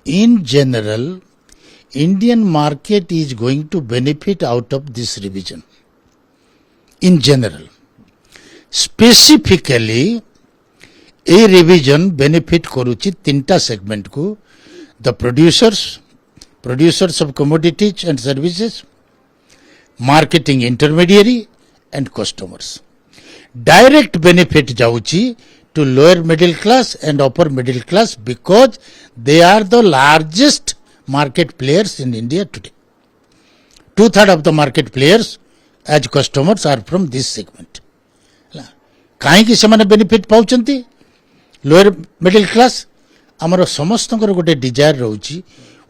in general, Indian market is going to benefit out of this revision. In general. Specifically, a revision benefit koruchi tinta segment ku, the producers of commodities and services, marketing intermediary and customers. Direct benefit jauchi to lower middle class and upper middle class because they are the largest market players in India today. 2/3 of the market players as customers are from this segment. काहींकि सेमाने benefit पाउचंती lower middle class आमर समस्तंकर गोटे desire रहउची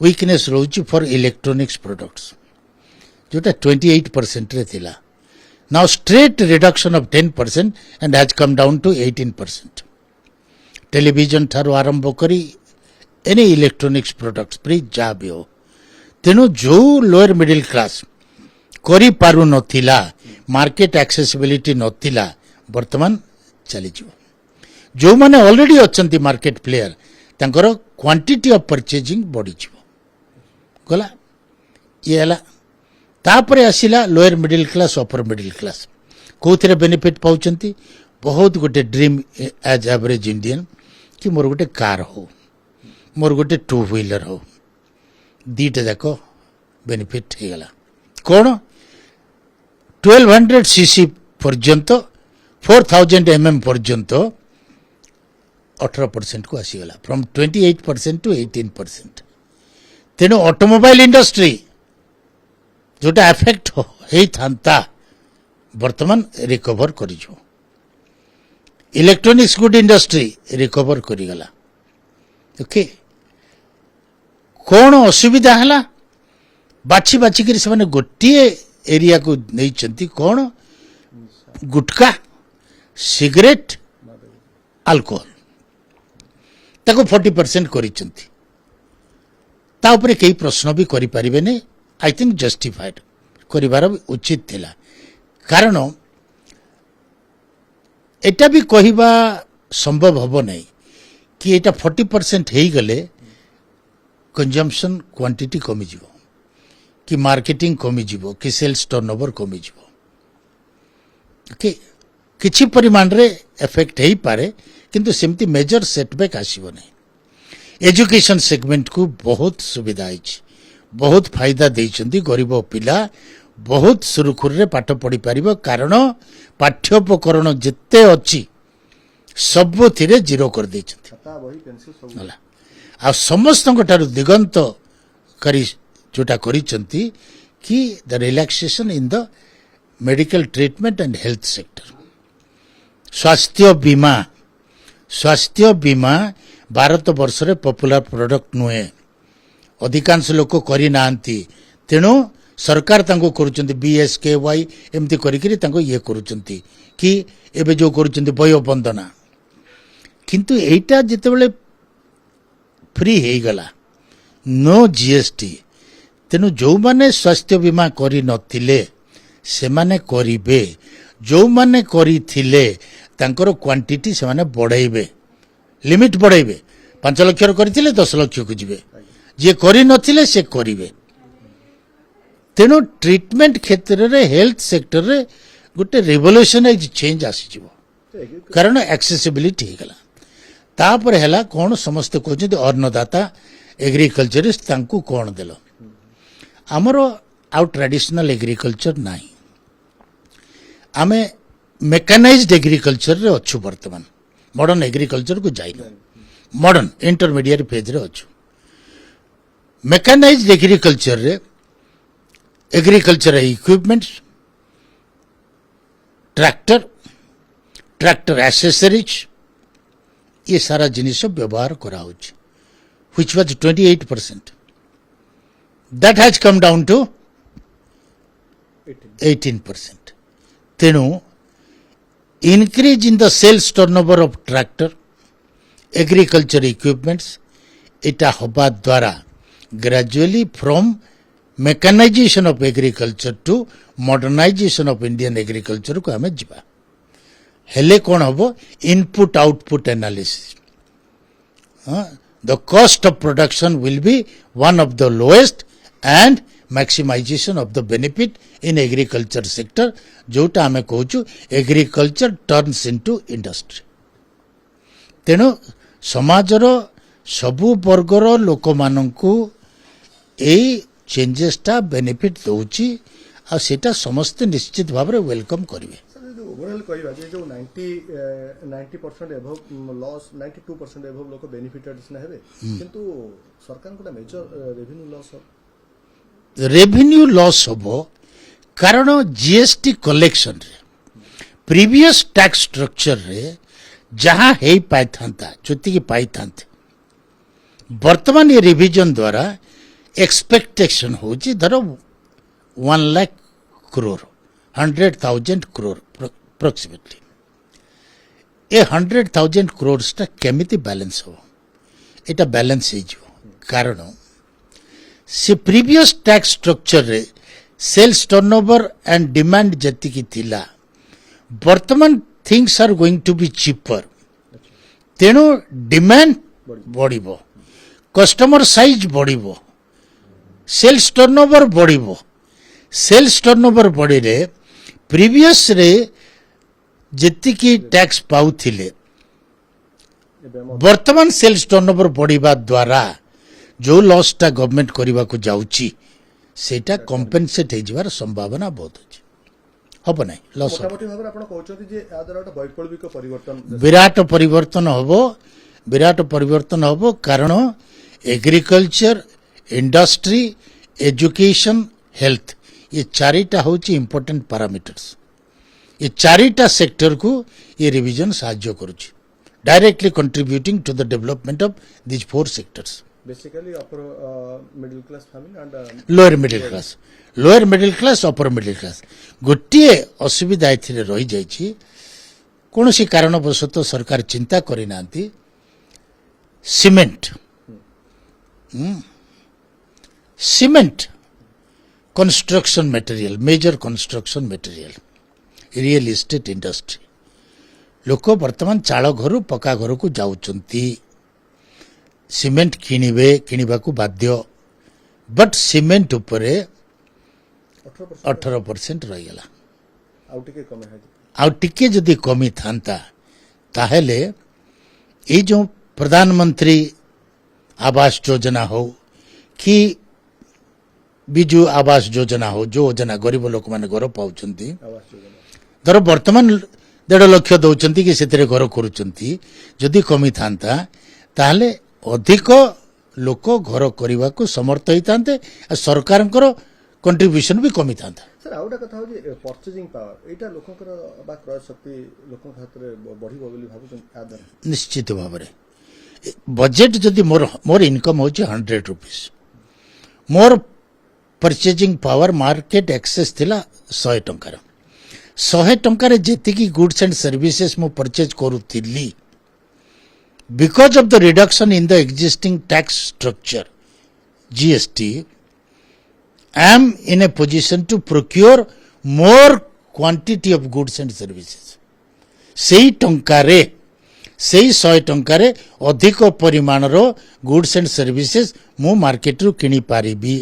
weakness रहउची for electronics products जोटा 28% रे थिला now straight reduction of 10% and has come down to 18%. Television ठारो आरंभ करी एनी इलेक्ट्रॉनिक्स प्रोडक्ट्स फ्री जा भी हो तेणु जो लोअर मिडिल क्लास करी पारु नथिला मार्केट एक्सेसिबिलिटी नथिला वर्तमान चली जो माने ऑलरेडी अछंती मार्केट प्लेयर तांकर क्वांटिटी ऑफ परचेजिंग बढ़ी गला ये हला तापरे आसिला lower middle class upper middle class कोथिरे बेनिफिट पाउचंती बहुत गोटे ड्रीम एज एवरेज इंडियन कि मोर गोटे कार हो मोर गोटे 2 व्हीलर हो दीटा जाको बेनिफिट हे गला कोन 1200 सीसी पर्यंत 4000 mm पर्यंत 18% को आसीगला फ्रॉम 28% टू 18%. तेणु ऑटोमोबाइल इंडस्ट्री जोटा एफेक्ट हो था वर्तमान रिकवर कर इलेक्ट्रॉनिक्स गुड इंडस्ट्री रिकवर करिगला. ओके कौन असुविधा है बाछी बाछी कर से गोटे एरिया को नहीं कौन गुटका सिगरेट अल्कोहल ताको 40% करिसेंती ता ऊपर कई प्रश्न भी करि परिबे ने. आई थिंक जस्टिफाइड करिवार उचित थिला कारण एटा भी कहिबा संभव हबो नहीं कि एटा 40% हेई गले कंजम्पशन क्वांटिटी कमी जीवो कि मार्केटिंग कमी जीवो कि सेल्स टर्नओवर कमी जीवो. ओके किछि परिमाण रे इफेक्ट हेई पारे किंतु सेमती मेजर सेटबैक आसीबो नहीं. एजुकेशन सेगमेंट को बहुत सुविधा आइछि बहुत फायदा देइछंती गरीब पिला बहुत सुरखुर रे पाठ पढ़ी पारिबो कारण पाठ्योपकरण जेते अछि सब थिरे जीरो कर देइछंती आ समस्त दिगंत करी जोटा करिछंती कि the relaxation in the medical treatment and health sector. स्वास्थ्य बीमा भारत वर्ष रे पॉपुलर प्रोडक्ट नुहे अधिकांश लोक करि नांती तेणु सरकार तांको करूचंती BSKY एमती करिकरी तांको ये करूचंती कि एबे जो करूचंती वय वंदना किंतु एटा जेतेबेले फ्री हे गला नो जीएसटी तेणु जो माने स्वास्थ्य बीमा करि नथिले से माने करिबे जो माने करि थिले तांकर क्वांटिटी से माने बढ़ाइबे लिमिट बढ़ाइबे 5 लाख करथिले 10 लाख को जिवे जे करि नथिले से करिवे. तेणु ट्रीटमेंट क्षेत्र रे हेल्थ सेक्टर रे गोटे रिवोल्यूशनाइज चेंज आसी जिवो कारण एक्सेसिबिलिटी हे गला. तापर हैला कोन समस्त कहते अन्नदाता एग्रीकल्चरिस्ट तांकू कोन देलो हमरो आउ ट्रेडिशनल एग्रीकल्चर नाही आमे मेकानाइज्ड एग्रीकल्चर रे अच्छु वर्तमान मॉडर्न एग्रीकल्चर को जाइनो मॉडर्न इंटरमीडिएट फेज रे अच्छु. मेकानाइज्ड एग्रीकल्चर रे एग्रीकल्चर इक्विपमेंट्स ट्रैक्टर एक्सेसरीज ये सारा जिनिस व्यवहार करा होछि which was 28% that has come down to 18%. तेणु increase in the sales turnover of tractor agriculture equipments इटा हबा द्वारा gradually from mechanization of agriculture to modernization of Indian agriculture को हमें जिबा हेले कौन हबो input output analysis the cost of production will be one of the lowest and maximization of the benefit in agriculture sector जोटा आमे कहूँ agriculture turns into industry तेणु समाजर सबु वर्गर लोक माननकु एई चेंजेस टा बेनिफिट दउची आ सेटा समस्त निश्चित भाव रे वेलकम करिवे ओवरऑल कहवा जे जो 90% एभव लॉस 92% एभव लोक बेनिफिटेड न हेबे किंतु सरकार कोटा मेजर रेवेन्यू लॉस होबो कारण जीएसटी कलेक्शन रे प्रीवियस टैक्स स्ट्रक्चर रे जहां हे पाई थांता जोति की पाई थांते वर्तमान ये रिवीजन द्वारा एक्सपेक्टेशन होची धरो 1 लाख करोड़ 100,000 करोड़ approximately ए 100,000 करोड़ टा केमिति बैलेंस हो एटा बैलेंस हे जो कारण से प्रीवियस टैक्स स्ट्रक्चर रे सेल्स टर्नओवर एंड डिमांड जति की थिला वर्तमान things are going to be cheaper तेणु डिमांड बढ़िबो कस्टमर साइज बढ़िबो सेल्स टर्नओवर बढ़िबो सेल्स टर्नओवर बढ़ी रे प्रीवियस रे जति की टैक्स पाउथिले वर्तमान सेल्स टर्नओवर बढ़िबा द्वारा जो लॉस टा गवर्नमेंट करबा को जाउची सेटा कंपेंसेट हे जवार संभावना बहुत अछि हबो नै लॉस मोटामोटी भाबरे आपण कहउछथि जे आ द्वारा वैकल्पिक परिवर्तन विराट परिवर्तन हबो कारण एग्रीकल्चर इंडस्ट्री एजुकेशन हेल्थ ये चारिटा होची इंपोर्टेंट पैरामीटर्स ये चारिटा सेक्टर को ये रिवीजन साहाय्य करूची directly contributing to the development of these 4 sectors basically upper middle class family and lower middle class upper middle class गोटे असुविधा एथिरे रही जाइछि कोनोसी कारणवशत सरकार चिंता करि नांती cement construction material major construction material real estate industry लोक वर्तमान चाल घर पक्का घर को जाउचंती सीमेंट किनिबा को बाध्य बट सीमेंट उपरे 18% रही गला आउ टिके जदि कमी थांता ताहेले ए जो प्रधानमंत्री आवास योजना हो कि बिजु आवास योजना हो जो योजना गरीब लोक माने घर पाउचंती धर वर्तमान 1.5 लाख दउचंती कि सेतरे घर करूचंती जदि कमी थांता ताहेले अधिक लोक घर करने को समर्थ होते सरकार कंट्रीब्यूशन भी कमी था सर आउटा कथा हो जे परचेजिंग पावर एटा लोककर बा क्रय शक्ति लोक खातिर बढ़िबो बोली भाबुछन निश्चित भाव रे बजेट जदि मोर इनकम हो 100 रुपीस मोर परचेजिंग पावर मार्केट एक्सेस थिला 100 टंकार 100 टंकार जेति की गुड्स एंड सर्विसेज मो purchase करूथिली because of the reduction in the existing tax structure GST I am in a position to procure more quantity of goods and services सेही टंकारे सेही 100 टंकारे अधिक परिमाणर goods and services मु market रु किनी पारिबी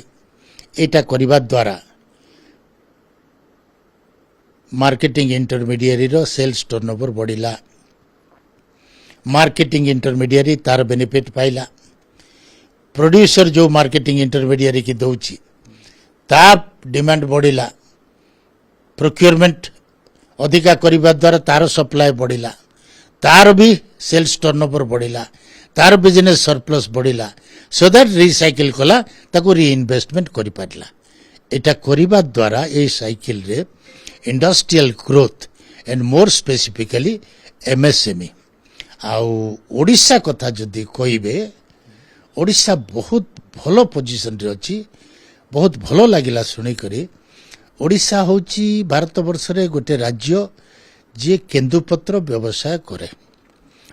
एटा करिबा द्वारा marketing intermediary रो sales turnover बढ़िला marketing intermediary तार benefit पाइला producer जो मार्केटिंग इंटरमीडिएरी की दउची ता डिमांड बढ़िला प्रोक्योरमेंट अधिका करिबा द्वारा तार सप्लाई बढ़िला तार भी सेल्स टर्नओवर बढ़िला तार बिजनेस सरप्लस बढ़िला सो दैट रिसाइकिल कला ताको रीइन्वेस्टमेंट करि पारला एटा करिबा द्वारा ए साइकिल रे industrial growth and more specifically MSME आउ ओडिशा कथा जदि कहिबे ओडिशा बहुत भलो पोजीशन रे अछि बहुत भलो लागिला सुनी करी ओडिशा होची भारत वर्ष रे गोटे राज्य जे केंदुपत्र व्यवसाय करे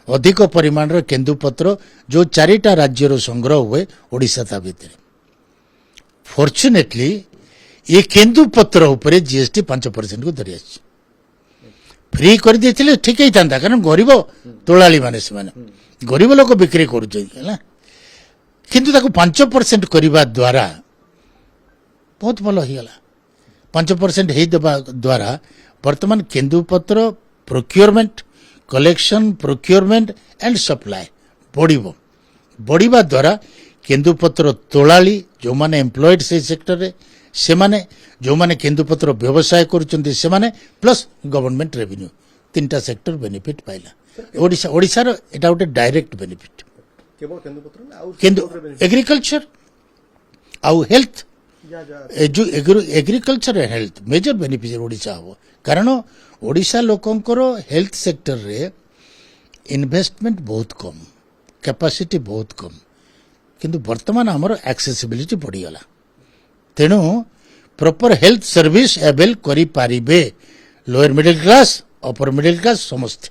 अधिक परिमाण रे केंदुपत्र जो 4टा राज्य रो संग्रह हुए ओडिशा ता भितर फॉर्चुनेटली ये केंदुपत्र ऊपर जीएसटी 5% को धरि अछि फ्री कर देथिले ठीक ही थांता कारण गरीब तोलाली माने से माने गरीब लोक बिक्री करू छै किंतु ताको 5% करिबा द्वारा बहुत भल होइगला 5% हेइ देबा द्वारा वर्तमान केंदुपत्र procurement collection procurement and supply बढ़िबा द्वारा केंदुपत्र तोलाली जो माने एम्प्लॉयड से सेक्टर रे से माने जो माने केंदुपत्र व्यवसाय करूचंती से माने प्लस गवर्नमेंट रेवेन्यू तीनटा सेक्टर बेनिफिट पाइला ओडिशा रो एटा उटे डायरेक्ट बेनिफिट केवल केंदुपत्र ना आउ केंदु एग्रीकल्चर आउ health agriculture and health major beneficiary Odisha हो कारण ओडिशा लोकंकर हेल्थ सेक्टर रे इन्वेस्टमेंट बहुत कम कैपेसिटी बहुत कम किंतु वर्तमान हमर एक्सेसिबिलिटी बढ़िगला तेणु प्रॉपर हेल्थ सर्विस एवेल करि पारिबे lower middle class upper middle class समस्त